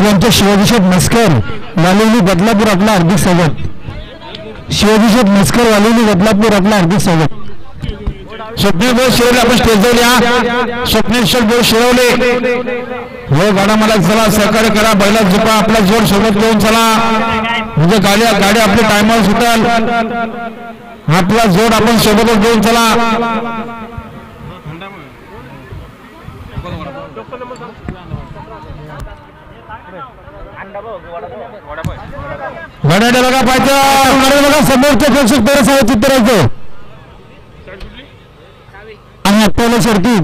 यांच्या शिवाजीशेठ मस्कर वालेली बदलापूर आपला हार्दिक स्वागत. शिवाजीशेठ मस्कर वालेली बदलापूर आपला हार्दिक स्वागत. स्वप्नील भाऊ शिरवले आपण स्टेजवर या. स्वप्नील शेठ भाऊ शिरवले हो गाडा मला चला सहकार्य करा. बैला झोपा आपला जोड सोबत घेऊन चला म्हणजे गाडी आपली टायमावर सुटेल. आपला जोड आपण सोबतच घेऊन चला. गाड्या बघा पाहिजे बघा समोरच्या प्रेक्षक तेरा साहेब चित्रायचं आणि आपल्याला शर्ती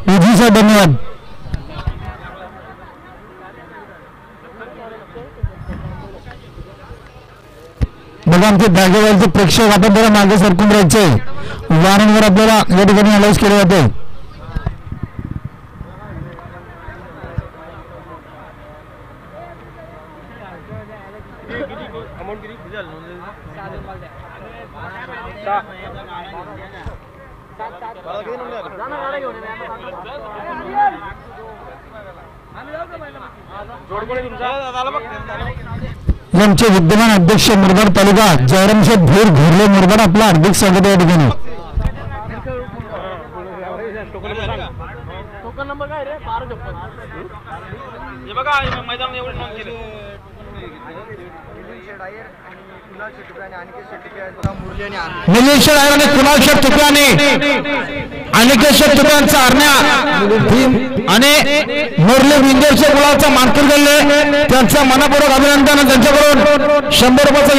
विधी साहेब धन्यवाद. बघा आमचे जागेवरचे प्रेक्षक आपण जरा मागे सरकून राहायचे. वारंवार आपल्याला या ठिकाणी अलाउन्स केले जाते. यांचे विद्यमान अध्यक्ष मुरबाड तालुका जयरामशेठ भीर घोरले मुरबाड आपला हार्दिक स्वागत या ठिकाणी. निलेश शेठ आणि कुणाल शेठ तुकराने अनिकेत शेठ तुकरांचा हरण्या आणि मुरली विंदेशच्या मुलाचा मानकरी गल्ले त्यांचा मनापूर्वक अभिनंदन. त्यांच्याकडून 100 रुपयाचा